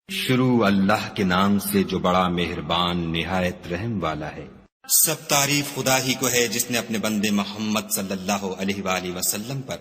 شروع اللہ کے نام سے جو بڑا مہربان نہایت رحم والا ہے۔ سب تعریف خدا ہی کو ہے جس نے اپنے بندے محمد صلی اللہ علیہ وآلہ وسلم پر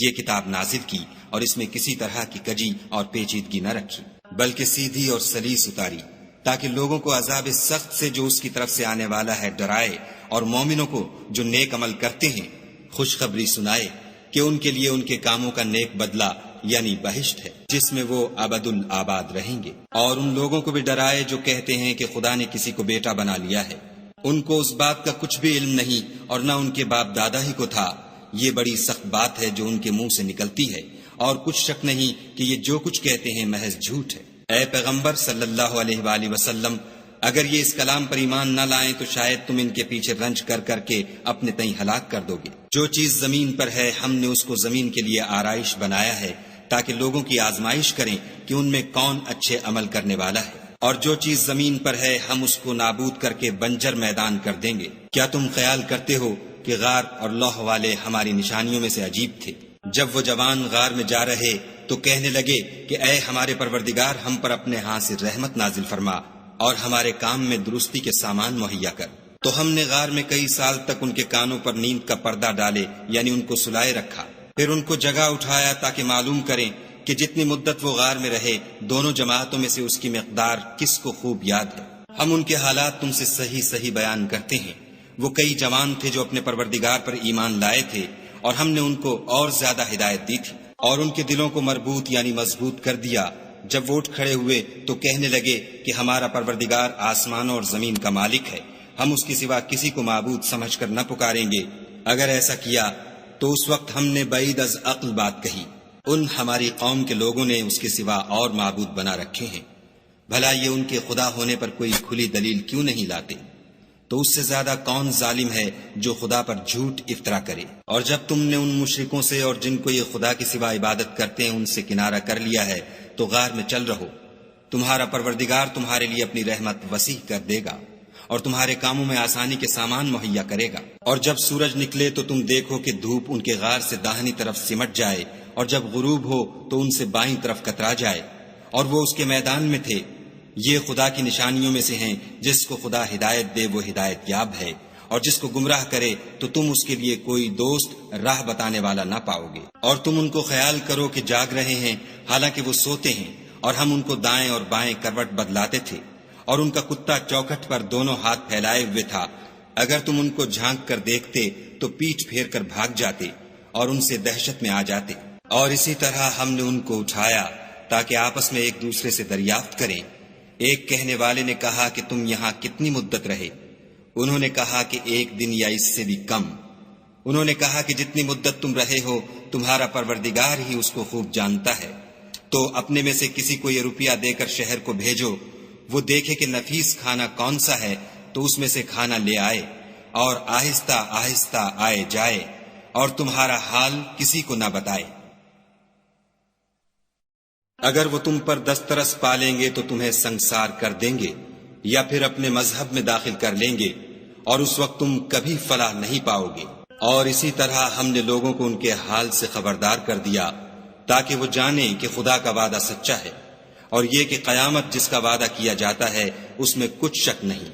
یہ کتاب نازل کی اور اس میں کسی طرح کی کجی اور پیچیدگی نہ رکھی، بلکہ سیدھی اور سلیس اتاری، تاکہ لوگوں کو عذاب سخت سے جو اس کی طرف سے آنے والا ہے ڈرائے، اور مومنوں کو جو نیک عمل کرتے ہیں خوشخبری سنائے کہ ان کے لیے ان کے کاموں کا نیک بدلہ یعنی بہشت ہے جس میں وہ ابد الآباد رہیں گے، اور ان لوگوں کو بھی ڈرائے جو کہتے ہیں کہ خدا نے کسی کو بیٹا بنا لیا ہے، ان کو اس بات کا کچھ بھی علم نہیں اور نہ ان کے باپ دادا ہی کو تھا۔ یہ بڑی سخت بات ہے جو ان کے منہ سے نکلتی ہے، اور کچھ شک نہیں کہ یہ جو کچھ کہتے ہیں محض جھوٹ ہے۔ اے پیغمبر صلی اللہ علیہ وآلہ وسلم، اگر یہ اس کلام پر ایمان نہ لائیں تو شاید تم ان کے پیچھے رنج کر کر کے اپنے تئیں ہلاک کر دو گے۔ جو چیز زمین پر ہے ہم نے اس کو زمین کے لیے آرائش بنایا ہے تاکہ لوگوں کی آزمائش کریں کہ ان میں کون اچھے عمل کرنے والا ہے، اور جو چیز زمین پر ہے ہم اس کو نابود کر کے بنجر میدان کر دیں گے۔ کیا تم خیال کرتے ہو کہ غار اور لوح والے ہماری نشانیوں میں سے عجیب تھے؟ جب وہ جوان غار میں جا رہے تو کہنے لگے کہ اے ہمارے پروردگار، ہم پر اپنے ہاتھ سے رحمت نازل فرما اور ہمارے کام میں درستی کے سامان مہیا کر۔ تو ہم نے غار میں کئی سال تک ان کے کانوں پر نیند کا پردہ ڈالے یعنی ان کو سلائے رکھا، پھر ان کو جگہ اٹھایا تاکہ معلوم کریں کہ جتنی مدت وہ غار میں رہے دونوں جماعتوں میں سے اس کی مقدار کس کو خوب یاد ہے۔ ہم ان کے حالات تم سے صحیح صحیح بیان کرتے ہیں۔ وہ کئی جوان تھے جو اپنے پروردگار پر ایمان لائے تھے، اور ہم نے ان کو اور زیادہ ہدایت دی تھی، اور ان کے دلوں کو مربوط یعنی مضبوط کر دیا۔ جب وہ اٹھ کھڑے ہوئے تو کہنے لگے کہ ہمارا پروردگار آسمانوں اور زمین کا مالک ہے، ہم اس کے سوا کسی کو معبود سمجھ کر نہ پکاریں گے۔ اگر ایسا کیا تو اس وقت ہم نے بعید از عقل بات کہی، ان ہماری قوم کے لوگوں نے اس کے سوا اور معبود بنا رکھے ہیں، بھلا یہ ان کے خدا ہونے پر کوئی کھلی دلیل کیوں نہیں لاتے؟ تو اس سے زیادہ کون ظالم ہے جو خدا پر جھوٹ افطرا کرے؟ اور جب تم نے ان مشرکوں سے اور جن کو یہ خدا کے سوا عبادت کرتے ہیں ان سے کنارہ کر لیا ہے تو غار میں چل رہو، تمہارا پروردگار تمہارے لیے اپنی رحمت وسیع کر دے گا اور تمہارے کاموں میں آسانی کے سامان مہیا کرے گا۔ اور جب سورج نکلے تو تم دیکھو کہ دھوپ ان کے غار سے داہنی طرف سمٹ جائے، اور جب غروب ہو تو ان سے بائیں طرف کترا جائے، اور وہ اس کے میدان میں تھے۔ یہ خدا کی نشانیوں میں سے ہیں، جس کو خدا ہدایت دے وہ ہدایت یاب ہے، اور جس کو گمراہ کرے تو تم اس کے لیے کوئی دوست راہ بتانے والا نہ پاؤ گے۔ اور تم ان کو خیال کرو کہ جاگ رہے ہیں حالانکہ وہ سوتے ہیں، اور ہم ان کو دائیں اور بائیں کروٹ بدلاتے تھے، اور ان کا کتا چوکھٹ پر دونوں ہاتھ پھیلائے ہوئے تھا۔ اگر تم ان کو جھانک کر دیکھتے تو پیٹھ پھیر کر بھاگ جاتے اور ان سے دہشت میں آ جاتے۔ اور اسی طرح ہم نے ان کو اٹھایا تاکہ آپس میں ایک دوسرے سے دریافت کریں۔ ایک کہنے والے نے کہا کہ تم یہاں کتنی مدت رہے؟ انہوں نے کہا کہ 1 دن یا اس سے بھی کم۔ انہوں نے کہا کہ جتنی مدت تم رہے ہو تمہارا پروردگار ہی اس کو خوب جانتا ہے۔ تو اپنے میں سے کسی کو یہ روپیہ دے کر شہر کو بھیجو، وہ دیکھے کہ نفیس کھانا کون سا ہے تو اس میں سے کھانا لے آئے، اور آہستہ آہستہ آئے جائے، اور تمہارا حال کسی کو نہ بتائے۔ اگر وہ تم پر دسترس پالیں گے تو تمہیں سنگسار کر دیں گے یا پھر اپنے مذہب میں داخل کر لیں گے، اور اس وقت تم کبھی فلاح نہیں پاؤ گے۔ اور اسی طرح ہم نے لوگوں کو ان کے حال سے خبردار کر دیا تاکہ وہ جانیں کہ خدا کا وعدہ سچا ہے، اور یہ کہ قیامت جس کا وعدہ کیا جاتا ہے اس میں کچھ شک نہیں۔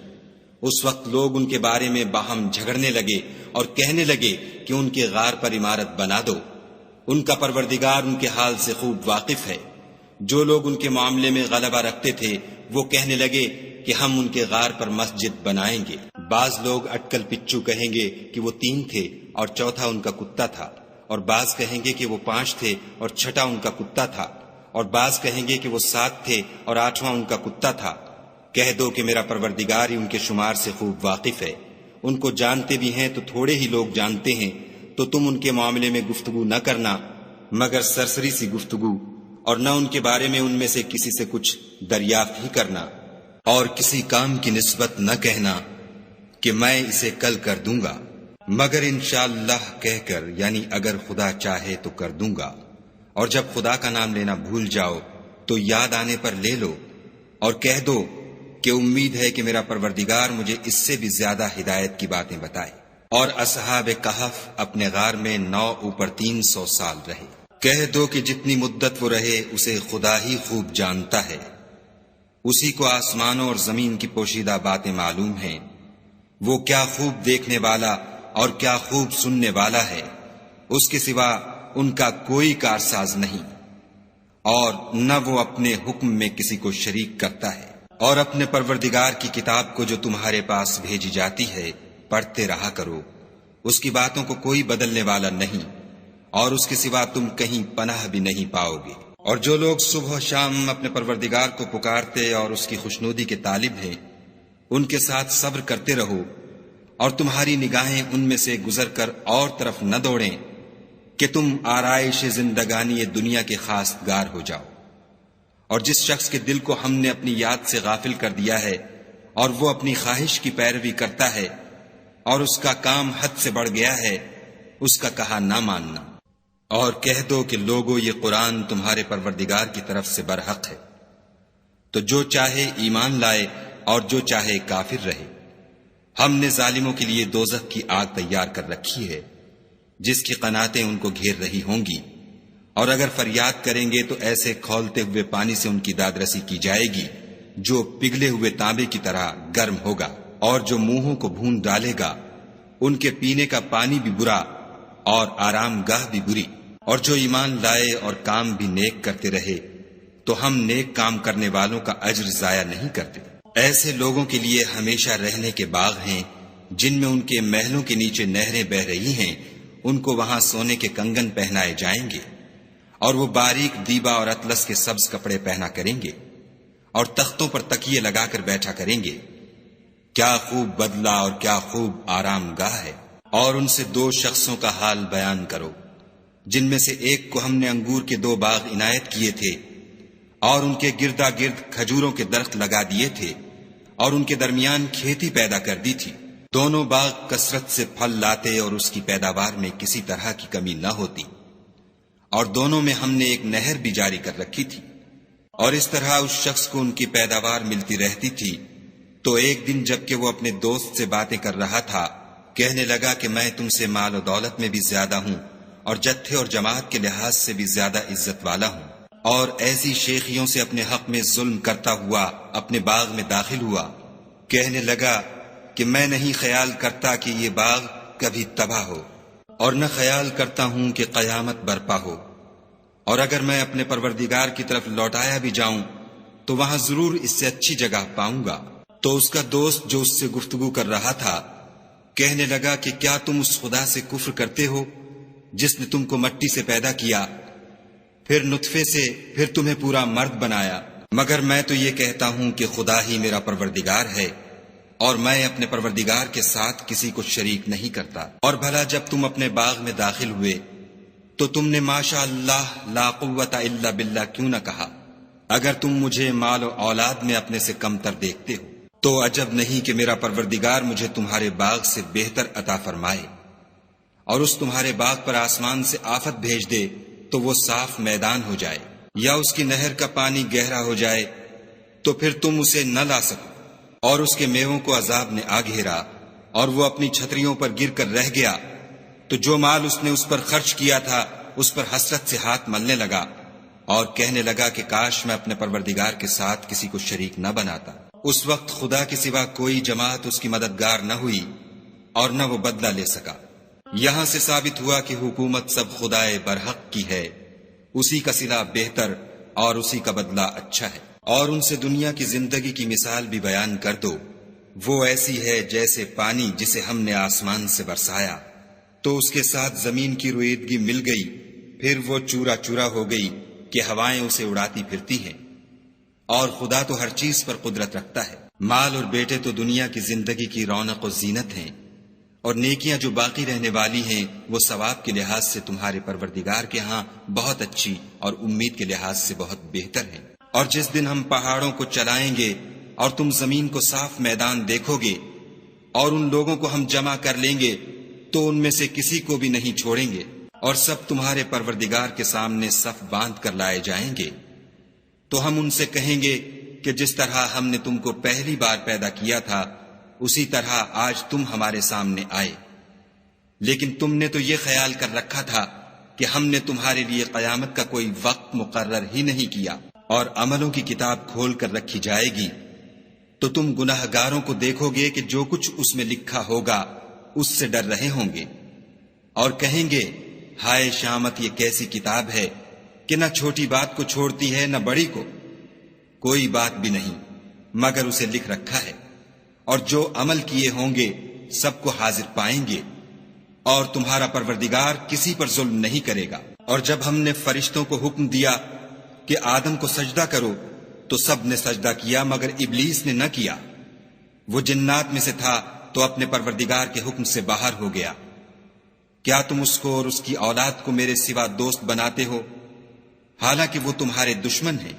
اس وقت لوگ ان کے بارے میں باہم جھگڑنے لگے اور کہنے لگے کہ ان کے غار پر عمارت بنا دو۔ ان کا پروردگار ان کے حال سے خوب واقف ہے۔ جو لوگ ان کے معاملے میں غلبہ رکھتے تھے وہ کہنے لگے کہ ہم ان کے غار پر مسجد بنائیں گے۔ بعض لوگ اٹکل پچو کہیں گے کہ وہ 3 تھے اور چوتھا ان کا کتا تھا، اور بعض کہیں گے کہ وہ 5 تھے اور چھٹا ان کا کتا تھا، اور بعض کہیں گے کہ وہ 7 تھے اور 8واں ان کا کتا تھا۔ کہہ دو کہ میرا پروردگار ہی ان کے شمار سے خوب واقف ہے۔ ان کو جانتے بھی ہیں تو تھوڑے ہی لوگ جانتے ہیں، تو تم ان کے معاملے میں گفتگو نہ کرنا مگر سرسری سی گفتگو، اور نہ ان کے بارے میں ان میں سے کسی سے کچھ دریافت ہی کرنا، اور کسی کام کی نسبت نہ کہنا کہ میں اسے کل کر دوں گا، مگر انشاءاللہ کہہ کر یعنی اگر خدا چاہے تو کر دوں گا۔ اور جب خدا کا نام لینا بھول جاؤ تو یاد آنے پر لے لو، اور کہہ دو کہ امید ہے کہ میرا پروردگار مجھے اس سے بھی زیادہ ہدایت کی باتیں بتائے۔ اور اصحاب کہف اپنے غار میں 9 اوپر 300 سال رہے۔ کہہ دو کہ جتنی مدت وہ رہے اسے خدا ہی خوب جانتا ہے۔ اسی کو آسمانوں اور زمین کی پوشیدہ باتیں معلوم ہیں، وہ کیا خوب دیکھنے والا اور کیا خوب سننے والا ہے، اس کے سوا ان کا کوئی کارساز نہیں، اور نہ وہ اپنے حکم میں کسی کو شریک کرتا ہے۔ اور اپنے پروردگار کی کتاب کو جو تمہارے پاس بھیجی جاتی ہے پڑھتے رہا کرو، اس کی باتوں کو کوئی بدلنے والا نہیں، اور اس کے سوا تم کہیں پناہ بھی نہیں پاؤ گے۔ اور جو لوگ صبح و شام اپنے پروردگار کو پکارتے اور اس کی خوشنودی کے طالب ہیں، ان کے ساتھ صبر کرتے رہو، اور تمہاری نگاہیں ان میں سے گزر کر اور طرف نہ دوڑیں کہ تم آرائش زندگانی دنیا کے خواستگار ہو جاؤ۔ اور جس شخص کے دل کو ہم نے اپنی یاد سے غافل کر دیا ہے اور وہ اپنی خواہش کی پیروی کرتا ہے اور اس کا کام حد سے بڑھ گیا ہے، اس کا کہا نہ ماننا۔ اور کہہ دو کہ لوگو یہ قرآن تمہارے پروردگار کی طرف سے برحق ہے، تو جو چاہے ایمان لائے اور جو چاہے کافر رہے۔ ہم نے ظالموں کے لیے دوزخ کی آگ تیار کر رکھی ہے، جس کی قناتیں ان کو گھیر رہی ہوں گی، اور اگر فریاد کریں گے تو ایسے کھولتے ہوئے پانی سے ان کی دادرسی کی جائے گی جو پگھلے ہوئے تانبے کی طرح گرم ہوگا، اور جو منہوں کو بھون ڈالے گا ان کے پینے کا پانی بھی برا اور آرام گاہ بھی بری۔ اور جو ایمان لائے اور کام بھی نیک کرتے رہے تو ہم نیک کام کرنے والوں کا اجر ضائع نہیں کرتے۔ ایسے لوگوں کے لیے ہمیشہ رہنے کے باغ ہیں جن میں ان کے محلوں کے نیچے نہریں بہ رہی ہیں، ان کو وہاں سونے کے کنگن پہنائے جائیں گے، اور وہ باریک دیبا اور اطلس کے سبز کپڑے پہنا کریں گے، اور تختوں پر تکیے لگا کر بیٹھا کریں گے۔ کیا خوب بدلہ اور کیا خوب آرام گاہ ہے۔ اور ان سے دو شخصوں کا حال بیان کرو جن میں سے ایک کو ہم نے انگور کے 2 باغ عنایت کیے تھے، اور ان کے گردا گرد کھجوروں کے درخت لگا دیے تھے، اور ان کے درمیان کھیتی پیدا کر دی تھی۔ دونوں باغ کثرت سے پھل لاتے اور اس کی پیداوار میں کسی طرح کی کمی نہ ہوتی، اور دونوں میں ہم نے ایک نہر بھی جاری کر رکھی تھی۔ اور اس طرح اس شخص کو ان کی پیداوار ملتی رہتی تھی۔ تو ایک دن جب کہ وہ اپنے دوست سے باتیں کر رہا تھا، کہنے لگا کہ میں تم سے مال و دولت میں بھی زیادہ ہوں، اور جتھے اور جماعت کے لحاظ سے بھی زیادہ عزت والا ہوں، اور ایسی شیخیوں سے اپنے حق میں ظلم کرتا ہوا اپنے باغ میں داخل ہوا۔ کہنے لگا کہ میں نہیں خیال کرتا کہ یہ باغ کبھی تباہ ہو، اور نہ خیال کرتا ہوں کہ قیامت برپا ہو، اور اگر میں اپنے پروردگار کی طرف لوٹایا بھی جاؤں تو وہاں ضرور اس سے اچھی جگہ پاؤں گا۔ تو اس کا دوست جو اس سے گفتگو کر رہا تھا کہنے لگا کہ کیا تم اس خدا سے کفر کرتے ہو جس نے تم کو مٹی سے پیدا کیا، پھر نطفے سے، پھر تمہیں پورا مرد بنایا؟ مگر میں تو یہ کہتا ہوں کہ خدا ہی میرا پروردگار ہے، اور میں اپنے پروردگار کے ساتھ کسی کو شریک نہیں کرتا۔ اور بھلا جب تم اپنے باغ میں داخل ہوئے تو تم نے ماشاء اللہ لا قوت الا باللہ کیوں نہ کہا؟ اگر تم مجھے مال و اولاد میں اپنے سے کم تر دیکھتے ہو تو عجب نہیں کہ میرا پروردگار مجھے تمہارے باغ سے بہتر عطا فرمائے، اور اس تمہارے باغ پر آسمان سے آفت بھیج دے تو وہ صاف میدان ہو جائے، یا اس کی نہر کا پانی گہرا ہو جائے تو پھر تم اسے نہ لا سکو، اور اس کے میووں کو عذاب نے آ گھیرا اور وہ اپنی چھتریوں پر گر کر رہ گیا، تو جو مال اس نے اس پر خرچ کیا تھا اس پر حسرت سے ہاتھ ملنے لگا، اور کہنے لگا کہ کاش میں اپنے پروردگار کے ساتھ کسی کو شریک نہ بناتا۔ اس وقت خدا کے سوا کوئی جماعت اس کی مددگار نہ ہوئی اور نہ وہ بدلہ لے سکا۔ یہاں سے ثابت ہوا کہ حکومت سب خدائے برحق کی ہے، اسی کا صلہ بہتر اور اسی کا بدلہ اچھا ہے۔ اور ان سے دنیا کی زندگی کی مثال بھی بیان کر دو، وہ ایسی ہے جیسے پانی جسے ہم نے آسمان سے برسایا تو اس کے ساتھ زمین کی رویدگی مل گئی، پھر وہ چورا چورا ہو گئی کہ ہوائیں اسے اڑاتی پھرتی ہیں، اور خدا تو ہر چیز پر قدرت رکھتا ہے۔ مال اور بیٹے تو دنیا کی زندگی کی رونق و زینت ہیں، اور نیکیاں جو باقی رہنے والی ہیں وہ ثواب کے لحاظ سے تمہارے پروردگار کے ہاں بہت اچھی اور امید کے لحاظ سے بہت بہتر ہیں۔ اور جس دن ہم پہاڑوں کو چلائیں گے اور تم زمین کو صاف میدان دیکھو گے، اور ان لوگوں کو ہم جمع کر لیں گے تو ان میں سے کسی کو بھی نہیں چھوڑیں گے، اور سب تمہارے پروردگار کے سامنے صف باندھ کر لائے جائیں گے۔ تو ہم ان سے کہیں گے کہ جس طرح ہم نے تم کو پہلی بار پیدا کیا تھا اسی طرح آج تم ہمارے سامنے آئے، لیکن تم نے تو یہ خیال کر رکھا تھا کہ ہم نے تمہارے لیے قیامت کا کوئی وقت مقرر ہی نہیں کیا۔ اور عملوں کی کتاب کھول کر رکھی جائے گی تو تم گناہگاروں کو دیکھو گے کہ جو کچھ اس میں لکھا ہوگا اس سے ڈر رہے ہوں گے، اور کہیں گے ہائے شامت، یہ کیسی کتاب ہے کہ نہ چھوٹی بات کو چھوڑتی ہے نہ بڑی کو، کوئی بات بھی نہیں مگر اسے لکھ رکھا ہے، اور جو عمل کیے ہوں گے سب کو حاضر پائیں گے، اور تمہارا پروردگار کسی پر ظلم نہیں کرے گا۔ اور جب ہم نے فرشتوں کو حکم دیا کہ آدم کو سجدہ کرو تو سب نے سجدہ کیا مگر ابلیس نے نہ کیا، وہ جنات میں سے تھا تو اپنے پروردگار کے حکم سے باہر ہو گیا۔ کیا تم اس کو اور اس کی اولاد کو میرے سوا دوست بناتے ہو، حالانکہ وہ تمہارے دشمن ہیں،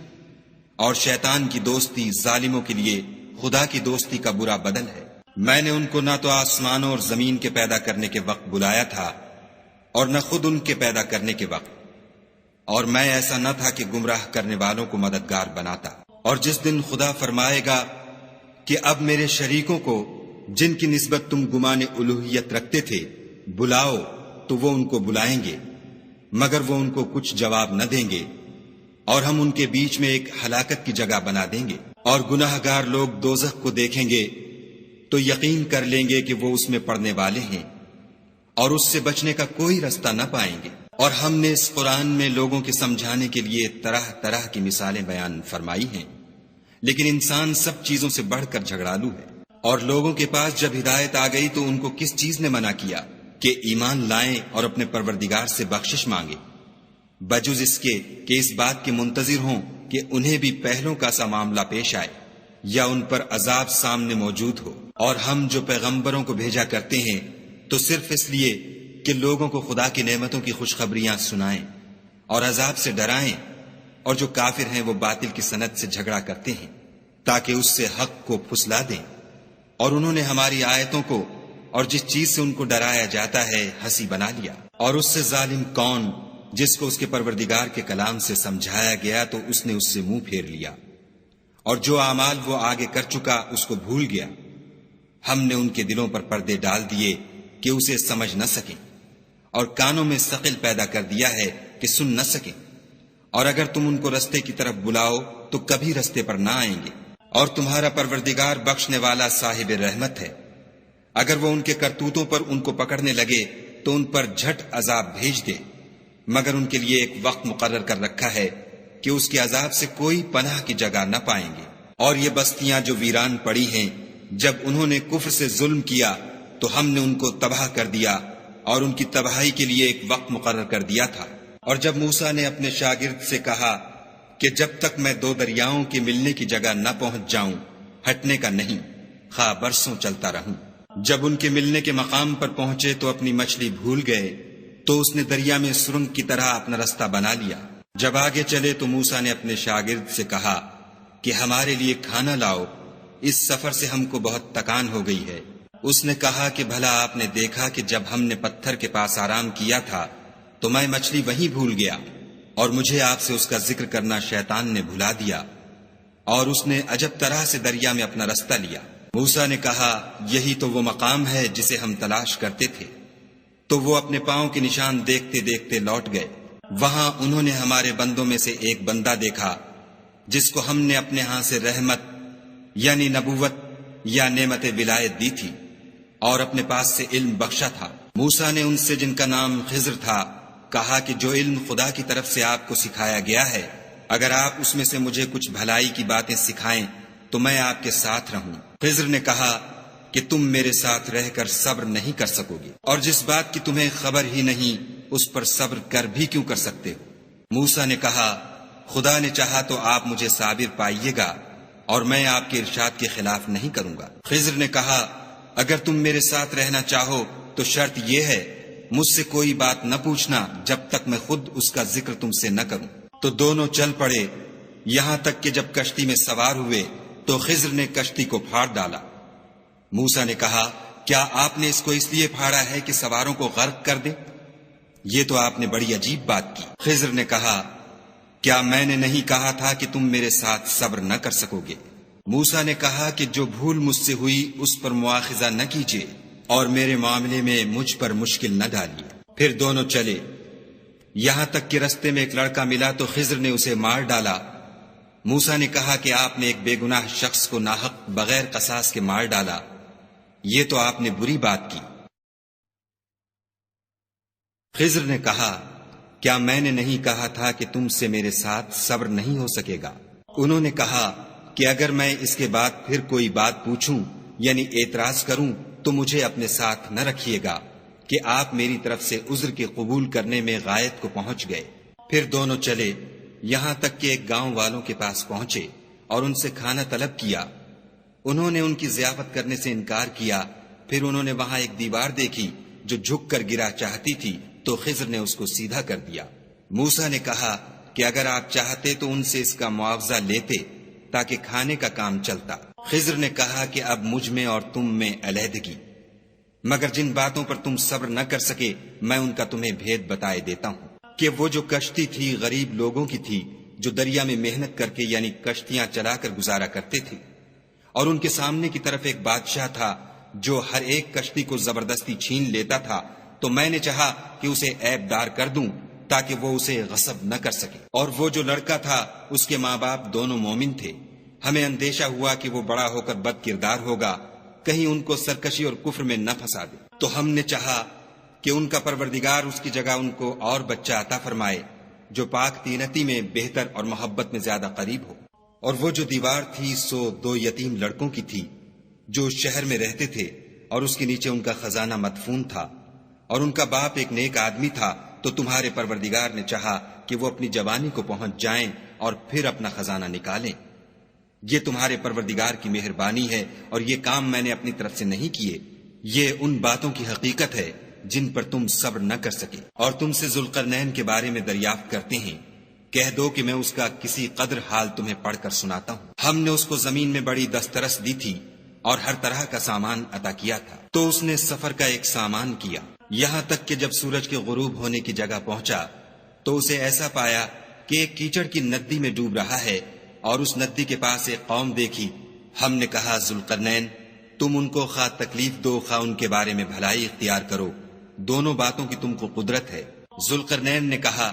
اور شیطان کی دوستی ظالموں کے لیے خدا کی دوستی کا برا بدل ہے۔ میں نے ان کو نہ تو آسمانوں اور زمین کے پیدا کرنے کے وقت بلایا تھا اور نہ خود ان کے پیدا کرنے کے وقت، اور میں ایسا نہ تھا کہ گمراہ کرنے والوں کو مددگار بناتا۔ اور جس دن خدا فرمائے گا کہ اب میرے شریکوں کو جن کی نسبت تم گمان الوہیت رکھتے تھے بلاؤ، تو وہ ان کو بلائیں گے مگر وہ ان کو کچھ جواب نہ دیں گے، اور ہم ان کے بیچ میں ایک ہلاکت کی جگہ بنا دیں گے۔ اور گناہ گار لوگ دوزخ کو دیکھیں گے تو یقین کر لیں گے کہ وہ اس میں پڑنے والے ہیں، اور اس سے بچنے کا کوئی رستہ نہ پائیں گے۔ اور ہم نے اس قرآن میں لوگوں کے سمجھانے کے لیے طرح طرح کی مثالیں بیان فرمائی ہیں، لیکن انسان سب چیزوں سے بڑھ کر جھگڑالو ہے۔ اور لوگوں کے پاس جب ہدایت آ گئی تو ان کو کس چیز نے منع کیا کہ ایمان لائیں اور اپنے پروردگار سے بخشش مانگے، بجز اس کے کہ اس بات کے منتظر ہوں کہ انہیں بھی پہلوں کا سا معاملہ پیش آئے یا ان پر عذاب سامنے موجود ہو۔ اور ہم جو پیغمبروں کو بھیجا کرتے ہیں تو صرف اس لیے کہ لوگوں کو خدا کی نعمتوں کی خوشخبریاں سنائیں اور عذاب سے ڈرائیں، اور جو کافر ہیں وہ باطل کی سند سے جھگڑا کرتے ہیں تاکہ اس سے حق کو پھسلا دیں۔ اور انہوں نے ہماری آیتوں کو اور جس چیز سے ان کو ڈرایا جاتا ہے ہنسی بنا لیا۔ اور اس سے ظالم کون جس کو اس کے پروردگار کے کلام سے سمجھایا گیا تو اس نے اس سے منہ پھیر لیا، اور جو اعمال وہ آگے کر چکا اس کو بھول گیا۔ ہم نے ان کے دلوں پر پردے ڈال دیے کہ اسے سمجھ نہ سکیں، اور کانوں میں ثقل پیدا کر دیا ہے کہ سن نہ سکیں، اور اگر تم ان کو رستے کی طرف بلاؤ تو کبھی رستے پر نہ آئیں گے۔ اور تمہارا پروردگار بخشنے والا صاحب رحمت ہے، اگر وہ ان کے کرتوتوں پر ان کو پکڑنے لگے تو ان پر جھٹ عذاب بھیج دے، مگر ان کے لیے ایک وقت مقرر کر رکھا ہے کہ اس کے عذاب سے کوئی پناہ کی جگہ نہ پائیں گے۔ اور یہ بستیاں جو ویران پڑی ہیں، جب انہوں نے کفر سے ظلم کیا تو ہم نے ان کو تباہ کر دیا، اور ان کی تباہی کے لیے ایک وقت مقرر کر دیا تھا۔ اور جب موسیٰ نے اپنے شاگرد سے کہا کہ جب تک میں دو دریاؤں کے ملنے کی جگہ نہ پہنچ جاؤں ہٹنے کا نہیں، خواہ برسوں چلتا رہوں۔ جب ان کے ملنے کے مقام پر پہنچے تو اپنی مچھلی بھول گئے، تو اس نے دریا میں سرنگ کی طرح اپنا رستہ بنا لیا۔ جب آگے چلے تو موسیٰ نے اپنے شاگرد سے کہا کہ ہمارے لیے کھانا لاؤ، اس سفر سے ہم کو بہت تکان ہو گئی ہے۔ اس نے کہا کہ بھلا آپ نے دیکھا کہ جب ہم نے پتھر کے پاس آرام کیا تھا تو میں مچھلی وہیں بھول گیا، اور مجھے آپ سے اس کا ذکر کرنا شیطان نے بھلا دیا، اور اس نے عجب طرح سے دریا میں اپنا رستہ لیا۔ موسیٰ نے کہا یہی تو وہ مقام ہے جسے ہم تلاش کرتے تھے۔ تو وہ اپنے پاؤں کے نشان دیکھتے دیکھتے لوٹ گئے۔ وہاں انہوں نے ہمارے بندوں میں سے ایک بندہ دیکھا جس کو ہم نے اپنے ہاں سے رحمت یعنی نبوت یا نعمت ولایت دی تھی، اور اپنے پاس سے علم بخشا تھا۔ موسیٰ نے ان سے جن کا نام خضر تھا کہا کہ جو علم خدا کی طرف سے آپ کو سکھایا گیا ہے، اگر آپ اس میں سے مجھے کچھ بھلائی کی باتیں سکھائیں تو میں آپ کے ساتھ رہوں۔ خضر نے کہا کہ تم میرے ساتھ رہ کر صبر نہیں کر سکو گے، اور جس بات کی تمہیں خبر ہی نہیں اس پر صبر کر بھی کیوں کر سکتے ہو؟ موسیٰ نے کہا خدا نے چاہا تو آپ مجھے صابر پائیے گا، اور میں آپ کے ارشاد کے خلاف نہیں کروں گا۔ خضر نے کہا اگر تم میرے ساتھ رہنا چاہو تو شرط یہ ہے مجھ سے کوئی بات نہ پوچھنا جب تک میں خود اس کا ذکر تم سے نہ کروں۔ تو دونوں چل پڑے، یہاں تک کہ جب کشتی میں سوار ہوئے تو خضر نے کشتی کو پھاڑ ڈالا۔ موسیٰ نے کہا کیا آپ نے اس کو اس لیے پھاڑا ہے کہ سواروں کو غرق کر دے؟ یہ تو آپ نے بڑی عجیب بات کی۔ خضر نے کہا کیا میں نے نہیں کہا تھا کہ تم میرے ساتھ صبر نہ کر سکو گے؟ موسیٰ نے کہا کہ جو بھول مجھ سے ہوئی اس پر مواخذہ نہ کیجیے، اور میرے معاملے میں مجھ پر مشکل نہ ڈالیے۔ پھر دونوں چلے، یہاں تک کہ رستے میں ایک لڑکا ملا تو خضر نے اسے مار ڈالا، موسیٰ نے کہا کہ آپ نے ایک بے گناہ شخص کو ناحق بغیر قصاص کے مار ڈالا، یہ تو آپ نے بری بات کی۔ خضر نے کہا کیا میں نے نہیں کہا تھا کہ تم سے میرے ساتھ صبر نہیں ہو سکے گا؟ انہوں نے کہا کہ اگر میں اس کے بعد پھر کوئی بات پوچھوں یعنی اعتراض کروں تو مجھے اپنے ساتھ نہ رکھیے گا کہ آپ میری طرف سے عذر کے قبول کرنے میں غایت کو پہنچ گئے۔ پھر دونوں چلے یہاں تک کہ ایک گاؤں والوں کے پاس پہنچے اور ان سے کھانا طلب کیا۔ انہوں نے ان کی ضیافت کرنے سے انکار کیا۔ پھر انہوں نے وہاں ایک دیوار دیکھی جو جھک کر گرا چاہتی تھی تو خضر نے اس کو سیدھا کر دیا۔ موسیٰ نے کہا کہ اگر آپ چاہتے تو ان سے اس کا معاوضہ لیتے تاکہ کھانے کا کام چلتا۔ خضر نے کہا کہ اب مجھ میں اور تم میں علیحدگی، مگر جن باتوں پر تم صبر نہ کر سکے میں ان کا تمہیں بھید بتائے دیتا ہوں کہ وہ جو کشتی تھی غریب لوگوں کی تھی جو دریا میں محنت کر کے یعنی کشتیاں چلا کر گزارا کرتے تھے، اور ان کے سامنے کی طرف ایک بادشاہ تھا جو ہر ایک کشتی کو زبردستی چھین لیتا تھا، تو میں نے چاہا کہ اسے عیب دار کر دوں تاکہ وہ اسے غصب نہ کر سکے۔ اور وہ جو لڑکا تھا اس کے ماں باپ دونوں مومن تھے۔ ہمیں اندیشہ ہوا کہ وہ بڑا ہو کر بد کردار ہوگا، کہیں ان کو سرکشی اور کفر میں نہ پھنسا دے، تو ہم نے چاہا کہ ان کا پروردگار اس کی جگہ ان کو اور بچہ عطا فرمائے جو پاک تینتی میں بہتر اور محبت میں زیادہ قریب ہو۔ اور وہ جو دیوار تھی سو 2 یتیم لڑکوں کی تھی جو شہر میں رہتے تھے، اور اس کے نیچے ان کا خزانہ مدفون تھا، اور ان کا باپ ایک نیک آدمی تھا، تو تمہارے پروردگار نے چاہا کہ وہ اپنی جوانی کو پہنچ جائیں اور پھر اپنا خزانہ نکالیں۔ یہ تمہارے پروردگار کی مہربانی ہے اور یہ کام میں نے اپنی طرف سے نہیں کیے، یہ ان باتوں کی حقیقت ہے جن پر تم صبر نہ کر سکے۔ اور تم سے ذوالقرنین کے بارے میں دریافت کرتے ہیں، کہہ دو کہ میں اس کا کسی قدر حال تمہیں پڑھ کر سناتا ہوں۔ ہم نے اس کو زمین میں بڑی دسترس دی تھی اور ہر طرح کا سامان عطا کیا تھا، تو اس نے سفر کا ایک سامان کیا، یہاں تک کہ جب سورج کے غروب ہونے کی جگہ پہنچا تو اسے ایسا پایا کہ ایک کیچڑ کی ندی میں ڈوب رہا ہے، اور اس ندی کے پاس ایک قوم دیکھی۔ ہم نے کہا ذوالقرنین تم ان کو خواہ تکلیف دو خواہ ان کے بارے میں بھلائی اختیار کرو، دونوں باتوں کی تم کو قدرت ہے۔ ذوالقرنین نے کہا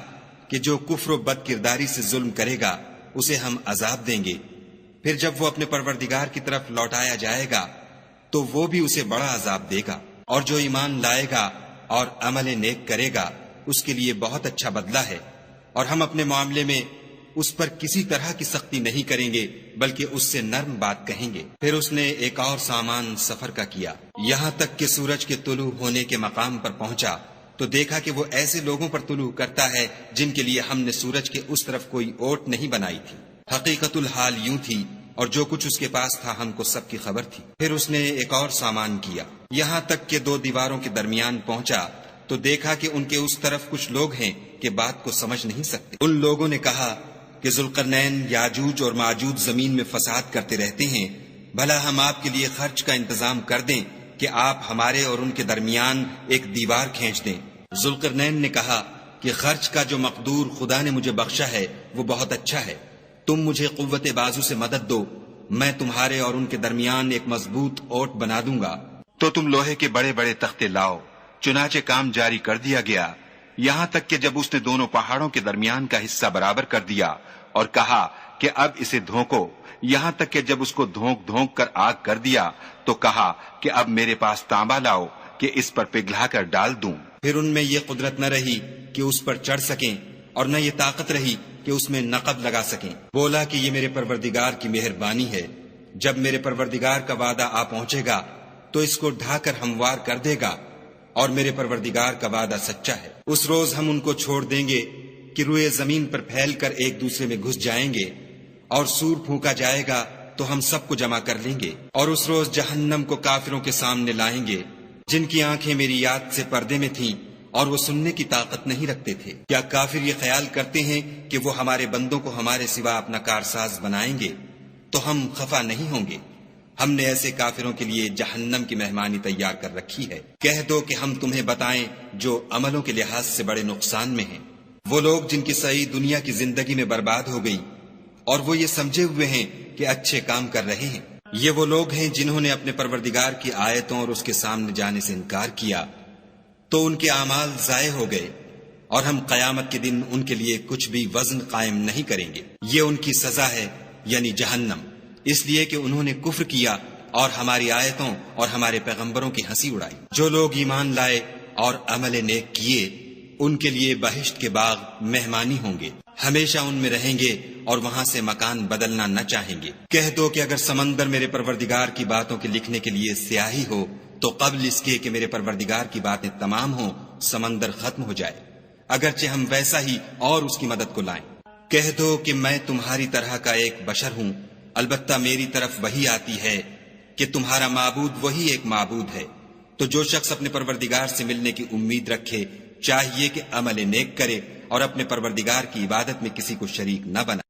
کہ جو کفر و بد کرداری سے ظلم کرے گا اسے ہم عذاب دیں گے، پھر جب وہ اپنے پروردگار کی طرف لوٹایا جائے گا تو وہ بھی اسے بڑا عذاب دے گا، اور جو ایمان لائے گا اور عمل نیک کرے گا اس کے لیے بہت اچھا بدلہ ہے، اور ہم اپنے معاملے میں اس پر کسی طرح کی سختی نہیں کریں گے بلکہ اس سے نرم بات کہیں گے۔ پھر اس نے ایک اور سامان سفر کا کیا، یہاں تک کہ سورج کے طلوع ہونے کے مقام پر پہنچا تو دیکھا کہ وہ ایسے لوگوں پر طلوع کرتا ہے جن کے لیے ہم نے سورج کے اس طرف کوئی اوٹ نہیں بنائی تھی۔ حقیقت الحال یوں تھی، اور جو کچھ اس کے پاس تھا ہم کو سب کی خبر تھی۔ پھر اس نے ایک اور سامان کیا، یہاں تک کہ 2 دیواروں کے درمیان پہنچا تو دیکھا کہ ان کے اس طرف کچھ لوگ ہیں کہ بات کو سمجھ نہیں سکتے۔ ان لوگوں نے کہا کہ ذوالقرنین یاجوج اور ماجوج زمین میں فساد کرتے رہتے ہیں، بھلا ہم آپ کے لیے خرچ کا انتظام کر دیں کہ آپ ہمارے اور ان کے درمیان ایک دیوار کھینچ دیں۔ ذوالقرنین نے کہا کہ خرچ کا جو مقدور خدا نے مجھے بخشا ہے وہ بہت اچھا ہے، تم مجھے قوت بازو سے مدد دو، میں تمہارے اور ان کے درمیان ایک مضبوط اوٹ بنا دوں گا۔ تو تم لوہے کے بڑے بڑے تختے لاؤ۔ چنانچہ کام جاری کر دیا گیا، یہاں تک کہ جب اس نے دونوں پہاڑوں کے درمیان کا حصہ برابر کر دیا اور کہا کہ اب اسے دھونکو، یہاں تک کہ جب اس کو دھونک دھونک کر آگ کر دیا تو کہا کہ اب میرے پاس تانبا لاؤ کہ اس پر پگھلا کر ڈال دوں۔ پھر ان میں یہ قدرت نہ رہی کہ اس پر چڑھ سکیں اور نہ یہ طاقت رہی کہ اس میں نقب لگا سکیں۔ بولا کہ یہ میرے پروردگار کی مہربانی ہے، جب میرے پروردگار کا وعدہ آ پہنچے گا تو اس کو ڈھا کر ہموار کر دے گا، اور میرے پروردگار کا وعدہ سچا ہے۔ اس روز ہم ان کو چھوڑ دیں گے کہ روئے زمین پر پھیل کر ایک دوسرے میں گھس جائیں گے، اور سور پھونکا جائے گا تو ہم سب کو جمع کر لیں گے، اور اس روز جہنم کو کافروں کے سامنے لائیں گے جن کی آنکھیں میری یاد سے پردے میں تھیں اور وہ سننے کی طاقت نہیں رکھتے تھے۔ کیا کافر یہ خیال کرتے ہیں کہ وہ ہمارے بندوں کو ہمارے سوا اپنا کارساز بنائیں گے تو ہم خفا نہیں ہوں گے؟ ہم نے ایسے کافروں کے لیے جہنم کی مہمانی تیار کر رکھی ہے۔ کہہ دو کہ ہم تمہیں بتائیں جو عملوں کے لحاظ سے بڑے نقصان میں ہیں، وہ لوگ جن کی صحیح دنیا کی زندگی میں برباد ہو گئی اور وہ یہ سمجھے ہوئے ہیں کہ اچھے کام کر رہے ہیں۔ یہ وہ لوگ ہیں جنہوں نے اپنے پروردگار کی آیتوں اور اس کے سامنے جانے سے انکار کیا تو ان کے اعمال ضائع ہو گئے، اور ہم قیامت کے دن ان کے لیے کچھ بھی وزن قائم نہیں کریں گے۔ یہ ان کی سزا ہے یعنی جہنم، اس لیے کہ انہوں نے کفر کیا اور ہماری آیتوں اور ہمارے پیغمبروں کی ہنسی اڑائی۔ جو لوگ ایمان لائے اور عمل نیک کیے ان کے لیے بہشت کے باغ مہمانی ہوں گے، ہمیشہ ان میں رہیں گے اور وہاں سے مکان بدلنا نہ چاہیں گے۔ کہہ دو کہ اگر سمندر میرے پروردگار کی باتوں کے لکھنے کے لیے سیاہی ہو تو قبل اس کے کہ میرے پروردگار کی باتیں تمام ہوں سمندر ختم ہو جائے، اگرچہ ہم ویسا ہی اور اس کی مدد کو لائیں۔ کہہ دو کہ میں تمہاری طرح کا ایک بشر ہوں، البتہ میری طرف وہی آتی ہے کہ تمہارا معبود وہی ایک معبود ہے، تو جو شخص اپنے پروردگار سے ملنے کی امید رکھے چاہیے کہ عمل نیک کرے اور اپنے پروردگار کی عبادت میں کسی کو شریک نہ بنائے۔